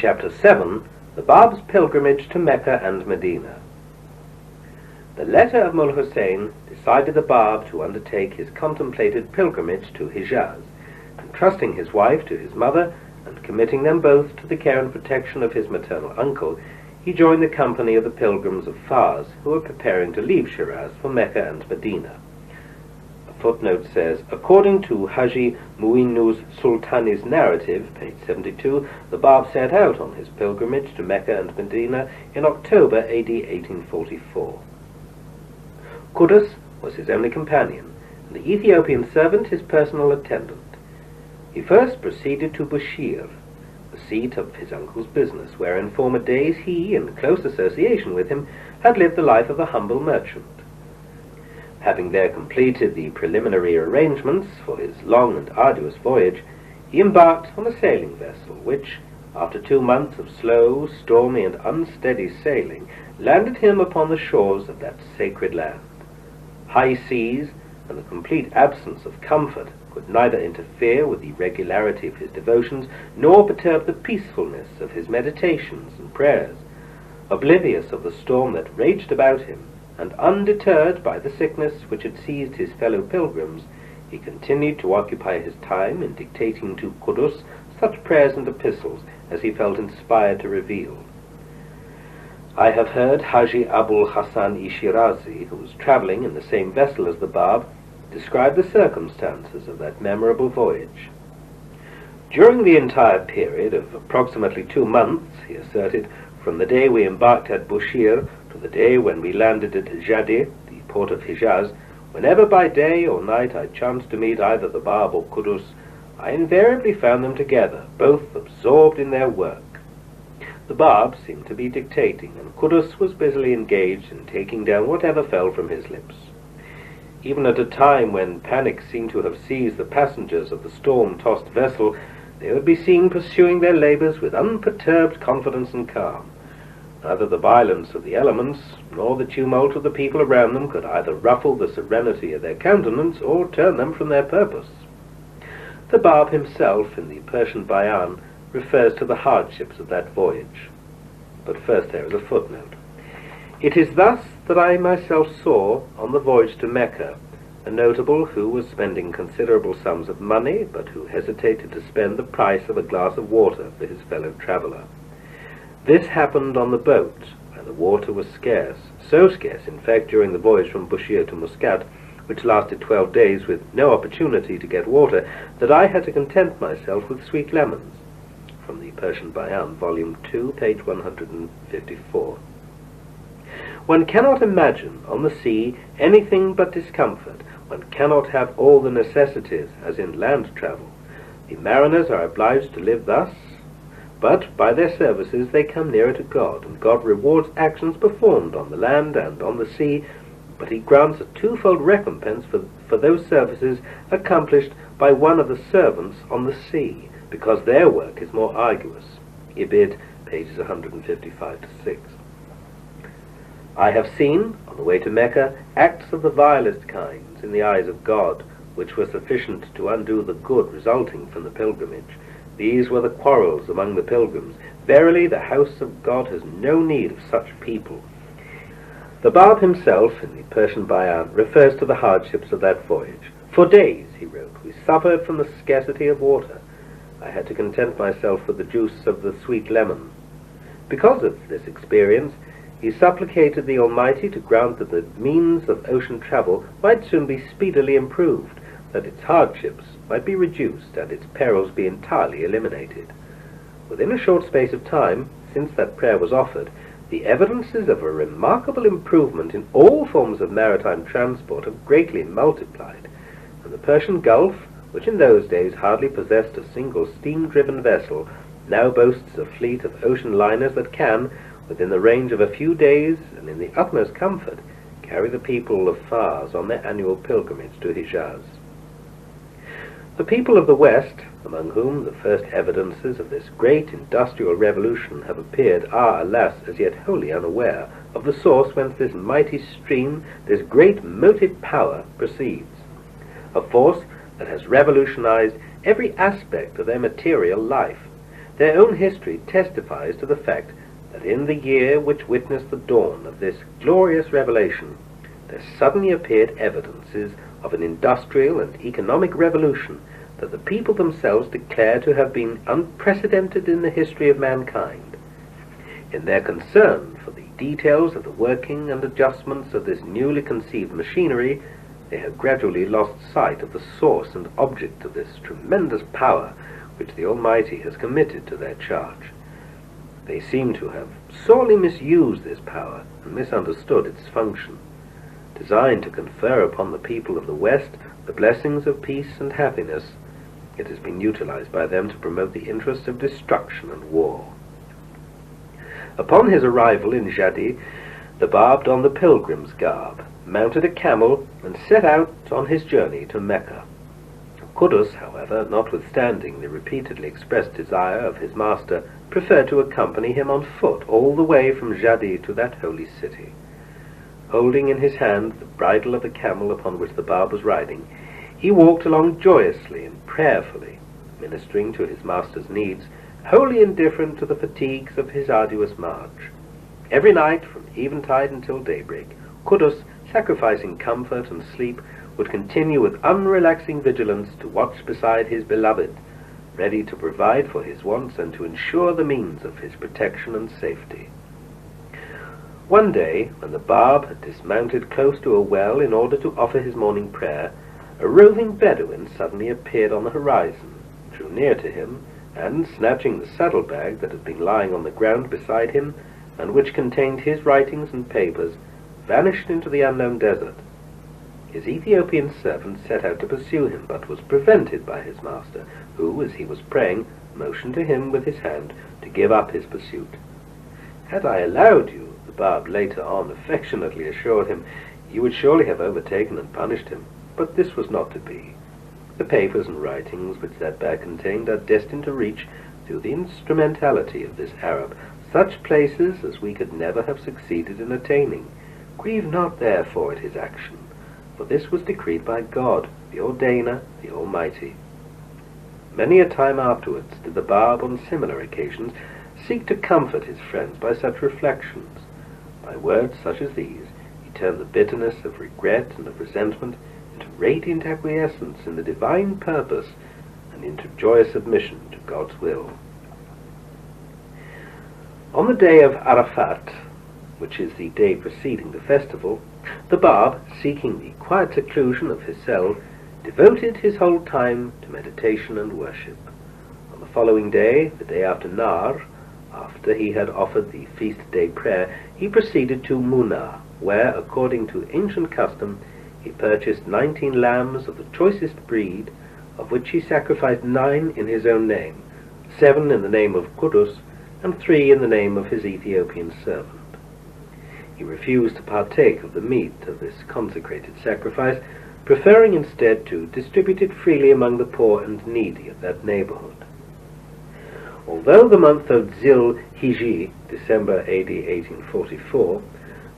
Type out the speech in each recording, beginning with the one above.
Chapter 7, the Bab's Pilgrimage to Mecca and Medina. The letter of Mullah Hussein decided the Bab to undertake his contemplated pilgrimage to Hijaz, entrusting his wife to his mother and committing them both to the care and protection of his maternal uncle. He joined the company of the pilgrims of Fars who were preparing to leave Shiraz for Mecca and Medina. A footnote says, according to Haji Mu'inuz Sultani's narrative, page 72, the Bab set out on his pilgrimage to Mecca and Medina in October AD 1844. Qudus was his only companion, and the Ethiopian servant his personal attendant. He first proceeded to Bushir, the seat of his uncle's business, where in former days he, in close association with him, had lived the life of a humble merchant. Having there completed the preliminary arrangements for his long and arduous voyage, he embarked on a sailing vessel, which, after 2 months of slow, stormy, and unsteady sailing, landed him upon the shores of that sacred land. High seas and the complete absence of comfort could neither interfere with the regularity of his devotions, nor perturb the peacefulness of his meditations and prayers. Oblivious of the storm that raged about him, and undeterred by the sickness which had seized his fellow pilgrims, he continued to occupy his time in dictating to Qudus such prayers and epistles as he felt inspired to reveal. I have heard Haji Abul Hassan-i Shirazi, who was travelling in the same vessel as the Bab, describe the circumstances of that memorable voyage. During the entire period of approximately 2 months, he asserted, from the day we embarked at Bushir to the day when we landed at Jadi, the port of Hijaz, whenever by day or night I chanced to meet either the Bab or Qudus, I invariably found them together, both absorbed in their work. The Bab seemed to be dictating, and Qudus was busily engaged in taking down whatever fell from his lips. Even at a time when panic seemed to have seized the passengers of the storm-tossed vessel, they would be seen pursuing their labors with unperturbed confidence and calm. Neither the violence of the elements, nor the tumult of the people around them could either ruffle the serenity of their countenance or turn them from their purpose. The Bab himself, in the Persian Bayan, refers to the hardships of that voyage. But first there is a footnote. It is thus that I myself saw, on the voyage to Mecca, a notable who was spending considerable sums of money, but who hesitated to spend the price of a glass of water for his fellow traveller. This happened on the boat, where the water was scarce, so scarce, in fact, during the voyage from Bushir to Muscat, which lasted 12 days with no opportunity to get water, that I had to content myself with sweet lemons. From the Persian Bayan, Volume 2, page 154. One cannot imagine on the sea anything but discomfort. One cannot have all the necessities, as in land travel. The mariners are obliged to live thus, but by their services they come nearer to God, and God rewards actions performed on the land and on the sea, but he grants a twofold recompense for those services accomplished by one of the servants on the sea, because their work is more arduous. Ibid, pages 155-6. I have seen, on the way to Mecca, acts of the vilest kinds in the eyes of God, which were sufficient to undo the good resulting from the pilgrimage. These were the quarrels among the pilgrims. Verily, the house of God has no need of such people. The Bab himself, in the Persian Bayan, refers to the hardships of that voyage. For days, he wrote, we suffered from the scarcity of water. I had to content myself with the juice of the sweet lemon. Because of this experience, he supplicated the Almighty to grant that the means of ocean travel might soon be speedily improved, that its hardships might be reduced, and its perils be entirely eliminated. Within a short space of time, since that prayer was offered, the evidences of a remarkable improvement in all forms of maritime transport have greatly multiplied, and the Persian Gulf, which in those days hardly possessed a single steam-driven vessel, now boasts a fleet of ocean liners that can, within the range of a few days and in the utmost comfort, carry the people of Fars on their annual pilgrimage to Hijaz. The people of the West, among whom the first evidences of this great industrial revolution have appeared, are, alas, as yet wholly unaware of the source whence this mighty stream, this great motive power, proceeds. A force that has revolutionized every aspect of their material life. Their own history testifies to the fact that in the year which witnessed the dawn of this glorious revelation, there suddenly appeared evidences of an industrial and economic revolution that the people themselves declare to have been unprecedented in the history of mankind. In their concern for the details of the working and adjustments of this newly conceived machinery, they have gradually lost sight of the source and object of this tremendous power which the Almighty has committed to their charge. They seem to have sorely misused this power and misunderstood its function. Designed to confer upon the people of the West the blessings of peace and happiness, it has been utilized by them to promote the interests of destruction and war. Upon his arrival in Jadi, the Bab donned the pilgrim's garb, mounted a camel, and set out on his journey to Mecca. Qudus, however, notwithstanding the repeatedly expressed desire of his master, preferred to accompany him on foot all the way from Jadi to that holy city. Holding in his hand the bridle of the camel upon which the Bab was riding, he walked along joyously and prayerfully, ministering to his master's needs, wholly indifferent to the fatigues of his arduous march. Every night, from eventide until daybreak, Qudus, sacrificing comfort and sleep, would continue with unrelaxing vigilance to watch beside his beloved, ready to provide for his wants and to ensure the means of his protection and safety. One day, when the Bab had dismounted close to a well in order to offer his morning prayer, a roving Bedouin suddenly appeared on the horizon, drew near to him, and, snatching the saddle-bag that had been lying on the ground beside him, and which contained his writings and papers, vanished into the unknown desert. His Ethiopian servant set out to pursue him, but was prevented by his master, who, as he was praying, motioned to him with his hand to give up his pursuit. "Had I allowed you," the Bab later on affectionately assured him, "you would surely have overtaken and punished him, but this was not to be. The papers and writings which that bag contained are destined to reach, through the instrumentality of this Arab, such places as we could never have succeeded in attaining. Grieve not therefore at his action, for this was decreed by God, the Ordainer, the Almighty." Many a time afterwards did the Bab on similar occasions seek to comfort his friends by such reflections. By words such as these he turned the bitterness of regret and of resentment into radiant acquiescence in the divine purpose and into joyous submission to God's will. On the day of Arafat, which is the day preceding the festival, the Bab, seeking the quiet seclusion of his cell, devoted his whole time to meditation and worship. On the following day, the day after Nar, after he had offered the feast day prayer, he proceeded to Muna, where, according to ancient custom, he purchased 19 lambs of the choicest breed, of which he sacrificed 9 in his own name, 7 in the name of Qudus, and 3 in the name of his Ethiopian servant. He refused to partake of the meat of this consecrated sacrifice, preferring instead to distribute it freely among the poor and needy of that neighborhood. Although the month of Zil-Hijji, December AD 1844,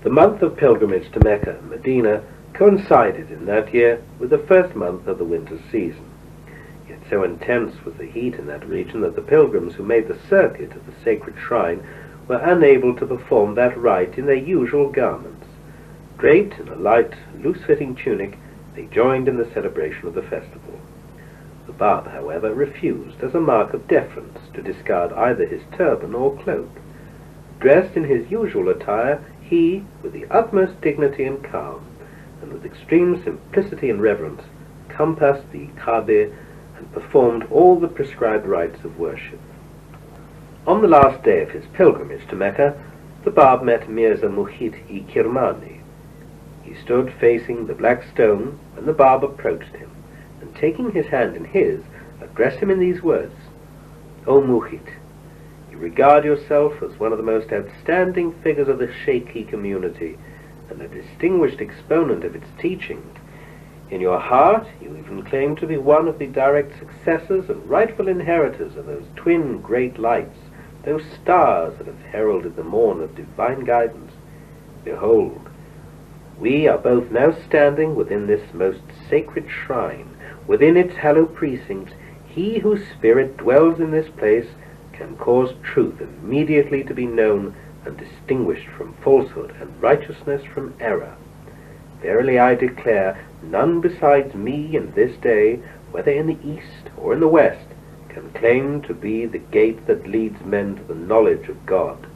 the month of pilgrimage to Mecca and Medina, coincided in that year with the first month of the winter season. Yet so intense was the heat in that region that the pilgrims who made the circuit of the sacred shrine were unable to perform that rite in their usual garments. Draped in a light, loose-fitting tunic, they joined in the celebration of the festival. The Bab, however, refused, as a mark of deference, to discard either his turban or cloak. Dressed in his usual attire, he, with the utmost dignity and calm, and with extreme simplicity and reverence, compassed the Kaaba and performed all the prescribed rites of worship. On the last day of his pilgrimage to Mecca, the Bab met Mirza Muhit-i-Kirmani. He stood facing the black stone when the Bab approached him, and taking his hand in his, addressed him in these words: "O Muhit, you regard yourself as one of the most outstanding figures of the Shaykhi community, and a distinguished exponent of its teaching. In your heart, you even claim to be one of the direct successors and rightful inheritors of those twin great lights, those stars that have heralded the morn of divine guidance. Behold, we are both now standing within this most sacred shrine. Within its hallowed precincts, he whose spirit dwells in this place can cause truth immediately to be known and distinguished from falsehood, and righteousness from error. Verily I declare, none besides me in this day, whether in the east or in the west, can claim to be the gate that leads men to the knowledge of God.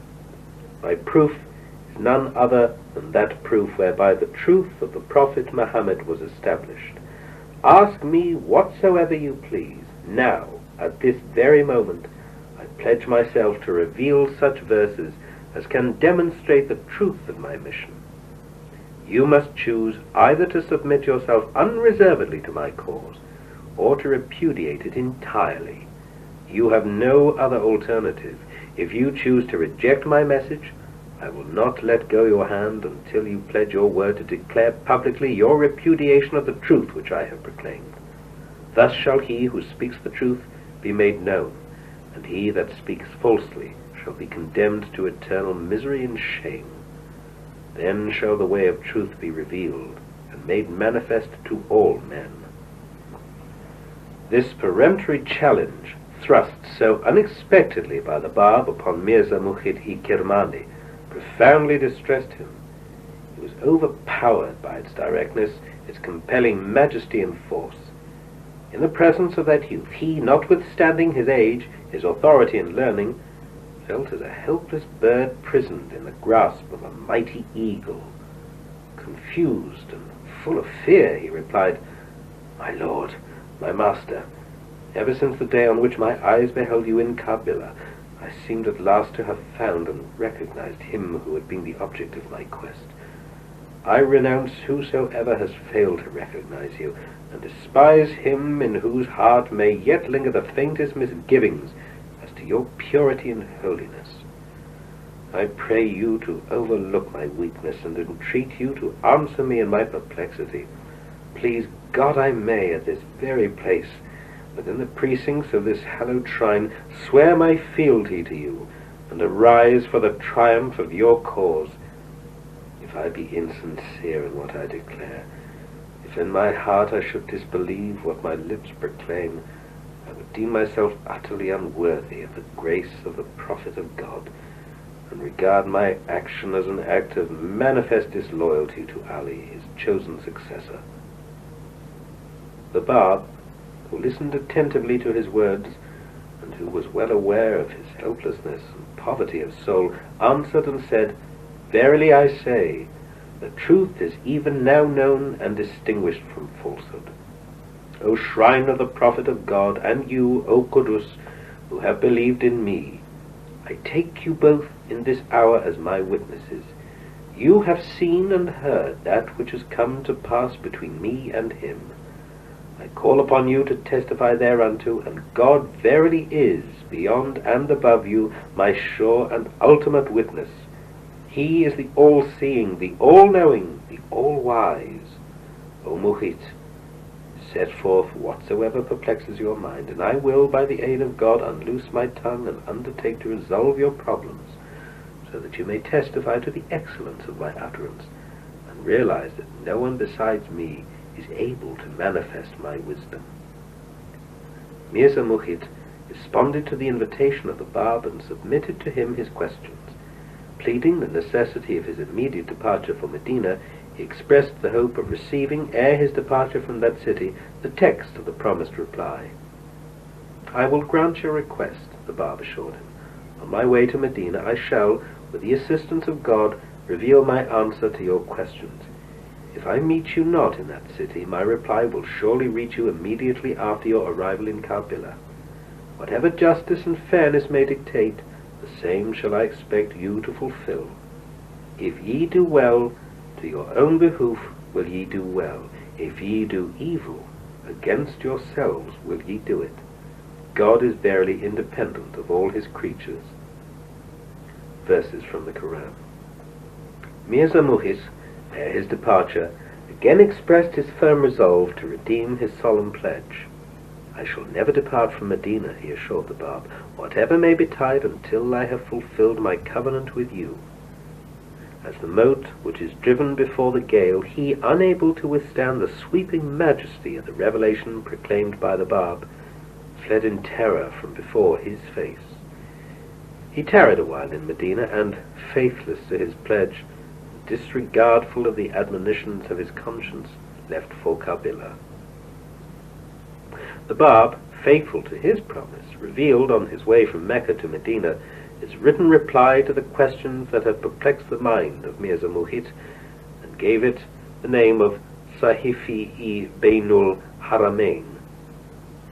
My proof is none other than that proof whereby the truth of the Prophet Muhammad was established. Ask me whatsoever you please. Now, at this very moment, I pledge myself to reveal such verses as can demonstrate the truth of my mission. You must choose either to submit yourself unreservedly to my cause, or to repudiate it entirely. You have no other alternative. If you choose to reject my message, I will not let go your hand until you pledge your word to declare publicly your repudiation of the truth which I have proclaimed. Thus shall he who speaks the truth be made known, and he that speaks falsely shall be condemned to eternal misery and shame. Then shall the way of truth be revealed, and made manifest to all men. This peremptory challenge, thrust so unexpectedly by the Bab upon Mirza Muhid-i-Kirmani, profoundly distressed him. He was overpowered by its directness, its compelling majesty and force. In the presence of that youth, he, notwithstanding his age, his authority and learning, felt as a helpless bird prisoned in the grasp of a mighty eagle. Confused and full of fear, he replied, "My lord, my master, ever since the day on which my eyes beheld you in Kabila, I seemed at last to have found and recognized him who had been the object of my quest. I renounce whosoever has failed to recognize you, and despise him in whose heart may yet linger the faintest misgivings as to your purity and holiness. I pray you to overlook my weakness, and entreat you to answer me in my perplexity. Please God, I may, at this very place, within the precincts of this hallowed shrine, swear my fealty to you, and arise for the triumph of your cause. If I be insincere in what I declare, if in my heart I should disbelieve what my lips proclaim, I would deem myself utterly unworthy of the grace of the Prophet of God, and regard my action as an act of manifest disloyalty to Ali, his chosen successor." The Bab, who listened attentively to his words, and who was well aware of his helplessness and poverty of soul, answered and said, "Verily I say, the truth is even now known and distinguished from falsehood. O shrine of the Prophet of God, and you, O Qudus, who have believed in me, I take you both in this hour as my witnesses. You have seen and heard that which has come to pass between me and him. I call upon you to testify thereunto, and God verily is, beyond and above you, my sure and ultimate witness. He is the all-seeing, the all-knowing, the all-wise. O Muhit, set forth whatsoever perplexes your mind, and I will, by the aid of God, unloose my tongue and undertake to resolve your problems, so that you may testify to the excellence of my utterance, and realize that no one besides me is able to manifest my wisdom." Mirza Muhit responded to the invitation of the Bab and submitted to him his questions. Pleading the necessity of his immediate departure for Medina, he expressed the hope of receiving, ere his departure from that city, the text of the promised reply. "I will grant your request," the Bab assured him. "On my way to Medina I shall, with the assistance of God, reveal my answer to your questions. If I meet you not in that city, my reply will surely reach you immediately after your arrival in Kabila. Whatever justice and fairness may dictate, the same shall I expect you to fulfill. If ye do well, to your own behoof will ye do well. If ye do evil, against yourselves will ye do it. God is verily independent of all his creatures." Verses from the Quran. Mirza Muhit, ere his departure, again expressed his firm resolve to redeem his solemn pledge. "I shall never depart from Medina," he assured the Bab, "whatever may betide, until I have fulfilled my covenant with you." As the mote which is driven before the gale, he, unable to withstand the sweeping majesty of the revelation proclaimed by the Bab, fled in terror from before his face. He tarried a while in Medina, and, faithless to his pledge, disregardful of the admonitions of his conscience, left for Karbila. The Bab, faithful to his promise, revealed on his way from Mecca to Medina his written reply to the questions that had perplexed the mind of Mirza Muhit, and gave it the name of Sahifi-i Bainul Haramain,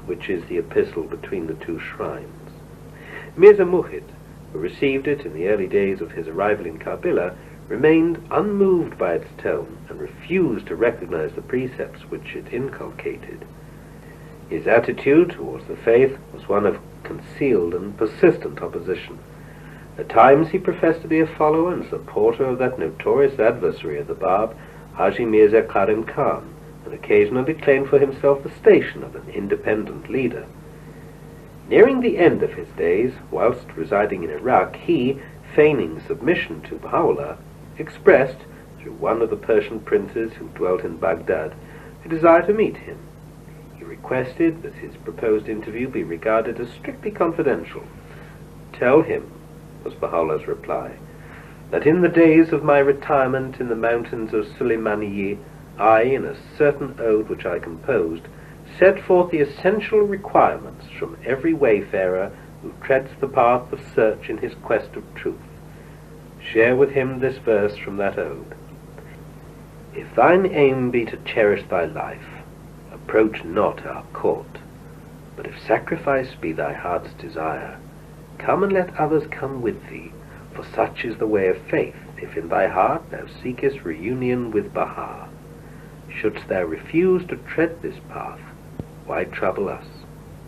which is the epistle between the two shrines. Mirza Muhit, who received it in the early days of his arrival in Karbila, remained unmoved by its tone and refused to recognize the precepts which it inculcated. His attitude towards the faith was one of concealed and persistent opposition. At times he professed to be a follower and supporter of that notorious adversary of the Bab, Haji Mirza Karim Khan, and occasionally claimed for himself the station of an independent leader. Nearing the end of his days, whilst residing in Iraq, he, feigning submission to Baha'u'llah, expressed, through one of the Persian princes who dwelt in Baghdad, a desire to meet him. He requested that his proposed interview be regarded as strictly confidential. "Tell him," was Baha'u'llah's reply, "that in the days of my retirement in the mountains of Suleymaniye, I, in a certain ode which I composed, set forth the essential requirements from every wayfarer who treads the path of search in his quest of truth. Share with him this verse from that ode: If thine aim be to cherish thy life, approach not our court. But if sacrifice be thy heart's desire, come and let others come with thee, for such is the way of faith, if in thy heart thou seekest reunion with Baha. Shouldst thou refuse to tread this path, why trouble us?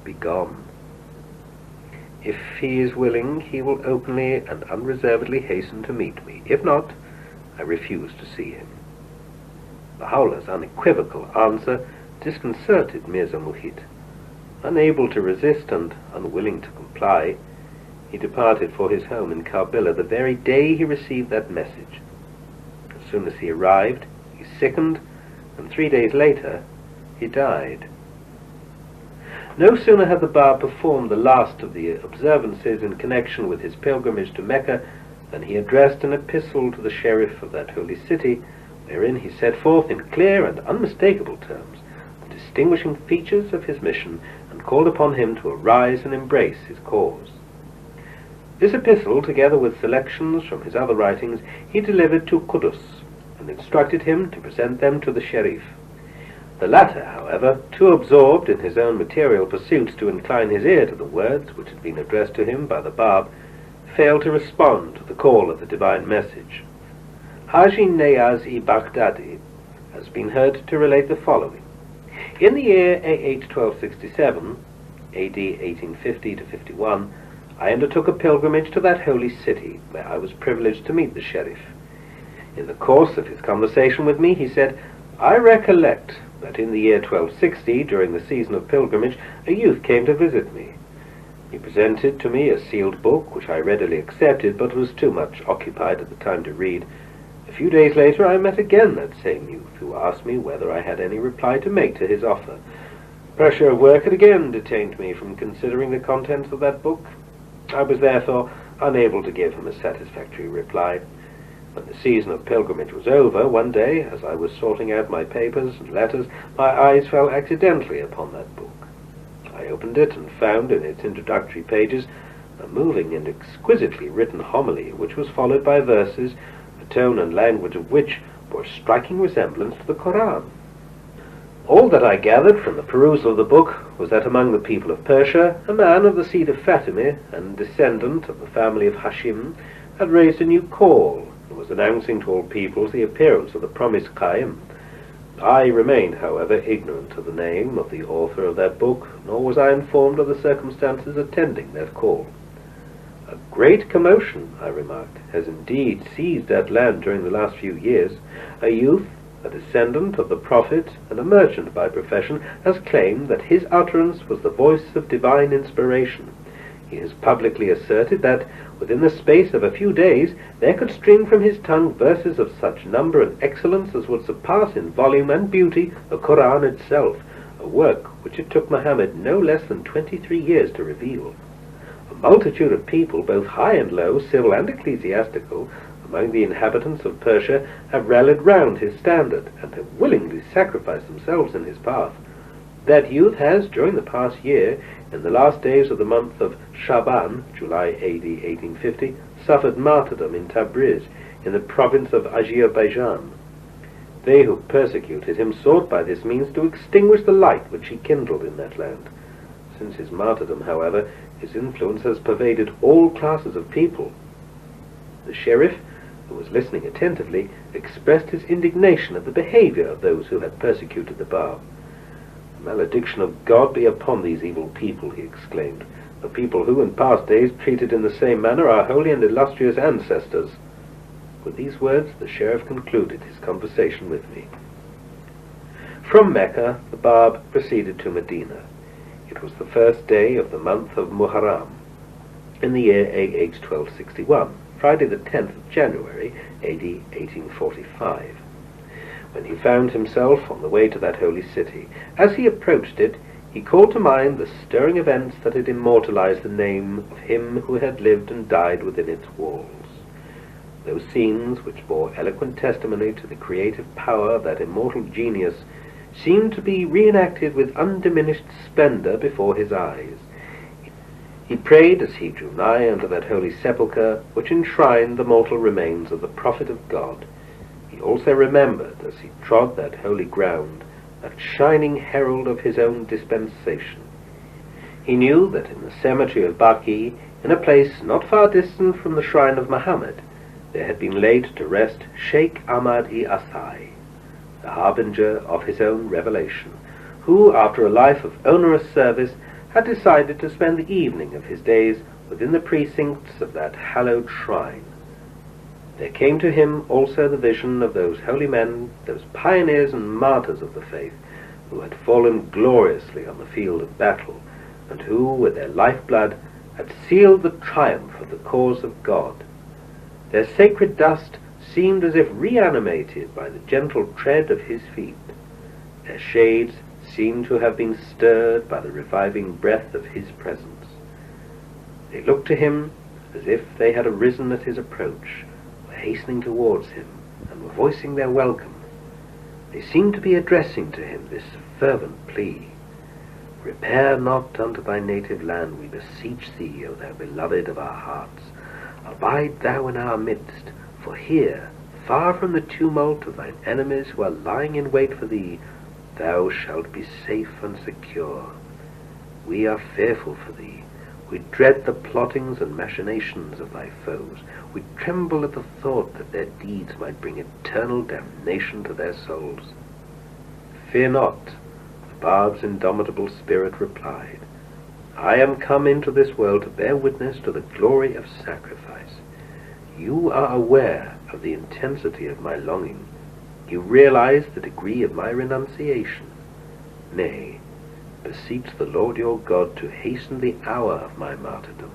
Be gone. If he is willing, he will openly and unreservedly hasten to meet me. If not, I refuse to see him." Baha'u'llah's unequivocal answer disconcerted Mirza Muhit. Unable to resist and unwilling to comply, he departed for his home in Karbila the very day he received that message. As soon as he arrived, he sickened, and 3 days later he died. No sooner had the Bab performed the last of the observances in connection with his pilgrimage to Mecca than he addressed an epistle to the sheriff of that holy city, wherein he set forth in clear and unmistakable terms the distinguishing features of his mission, and called upon him to arise and embrace his cause. This epistle, together with selections from his other writings, he delivered to Qudus, and instructed him to present them to the Sharif. The latter, however, too absorbed in his own material pursuits to incline his ear to the words which had been addressed to him by the Bab, failed to respond to the call of the divine message. Haji Neyaz-i Baghdadi has been heard to relate the following. In the year A.H. 1267, A.D. 1850 to 51, I undertook a pilgrimage to that holy city, where I was privileged to meet the Sharif. In the course of his conversation with me, he said, "I recollect that in the year 1260, during the season of pilgrimage, a youth came to visit me. He presented to me a sealed book, which I readily accepted, but was too much occupied at the time to read. A few days later I met again that same youth, who asked me whether I had any reply to make to his offer. Pressure of work had again detained me from considering the contents of that book. I was therefore unable to give him a satisfactory reply. When the season of pilgrimage was over, one day, as I was sorting out my papers and letters, my eyes fell accidentally upon that book. I opened it and found in its introductory pages a moving and exquisitely written homily, which was followed by verses, the tone and language of which bore striking resemblance to the Koran. All that I gathered from the perusal of the book was that among the people of Persia, a man of the seed of Fatimah and descendant of the family of Hashim had raised a new call, and was announcing to all peoples the appearance of the promised Qaim. I remained, however, ignorant of the name of the author of that book, nor was I informed of the circumstances attending that call. A great commotion, I remarked, has indeed seized that land during the last few years. A youth, a descendant of the Prophet and a merchant by profession, has claimed that his utterance was the voice of divine inspiration. He has publicly asserted that, within the space of a few days, there could stream from his tongue verses of such number and excellence as would surpass in volume and beauty the Koran itself, a work which it took Muhammad no less than 23 years to reveal. A multitude of people, both high and low, civil and ecclesiastical, among the inhabitants of Persia, have rallied round his standard, and have willingly sacrificed themselves in his path. That youth has, during the past year, in the last days of the month of Shaban, July AD 1850, suffered martyrdom in Tabriz, in the province of Azerbaijan. They who persecuted him sought by this means to extinguish the light which he kindled in that land. Since his martyrdom, however, his influence has pervaded all classes of people. The sheriff, who was listening attentively, expressed his indignation at the behavior of those who had persecuted the Bab. "The malediction of God be upon these evil people," he exclaimed, "the people who in past days treated in the same manner our holy and illustrious ancestors." With these words the sheriff concluded his conversation with me. From Mecca the Bab proceeded to Medina. It was the first day of the month of Muharram, in the year AH 1261, Friday the 10th of January, AD 1845, when he found himself on the way to that holy city. As he approached it, he called to mind the stirring events that had immortalized the name of him who had lived and died within its walls. Those scenes which bore eloquent testimony to the creative power of that immortal genius seemed to be reenacted with undiminished splendor before his eyes. He prayed as he drew nigh unto that holy sepulchre which enshrined the mortal remains of the prophet of God. He also remembered, as he trod that holy ground, that shining herald of his own dispensation. He knew that in the cemetery of Baha'I, in a place not far distant from the shrine of Muhammad, there had been laid to rest Sheikh Ahmad-i-Asai, the harbinger of his own revelation, who, after a life of onerous service, had decided to spend the evening of his days within the precincts of that hallowed shrine. There came to him also the vision of those holy men, those pioneers and martyrs of the faith, who had fallen gloriously on the field of battle, and who, with their lifeblood, had sealed the triumph of the cause of God. Their sacred dust seemed as if reanimated by the gentle tread of his feet. Their shades seemed to have been stirred by the reviving breath of his presence. They looked to him as if they had arisen at his approach, were hastening towards him, and were voicing their welcome. They seemed to be addressing to him this fervent plea: "Repair not unto thy native land, we beseech thee, O thou beloved of our hearts. Abide thou in our midst, for here, far from the tumult of thine enemies who are lying in wait for thee, thou shalt be safe and secure. We are fearful for thee. We dread the plottings and machinations of thy foes. We tremble at the thought that their deeds might bring eternal damnation to their souls." "Fear not," the Bab's indomitable spirit replied. "I am come into this world to bear witness to the glory of sacrifice. You are aware of the intensity of my longing. You realize the degree of my renunciation. Nay, beseech the Lord your God to hasten the hour of my martyrdom,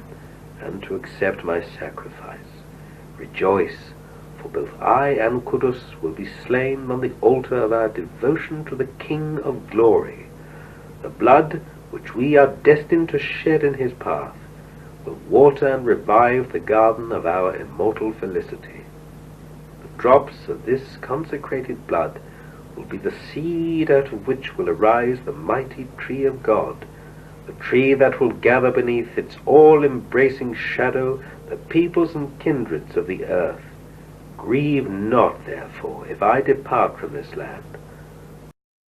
and to accept my sacrifice. Rejoice, for both I and Qudus will be slain on the altar of our devotion to the King of Glory. The blood which we are destined to shed in his path will water and revive the garden of our immortal felicity. The drops of this consecrated blood will be the seed out of which will arise the mighty tree of God, the tree that will gather beneath its all-embracing shadow the peoples and kindreds of the earth. Grieve not, therefore, if I depart from this land.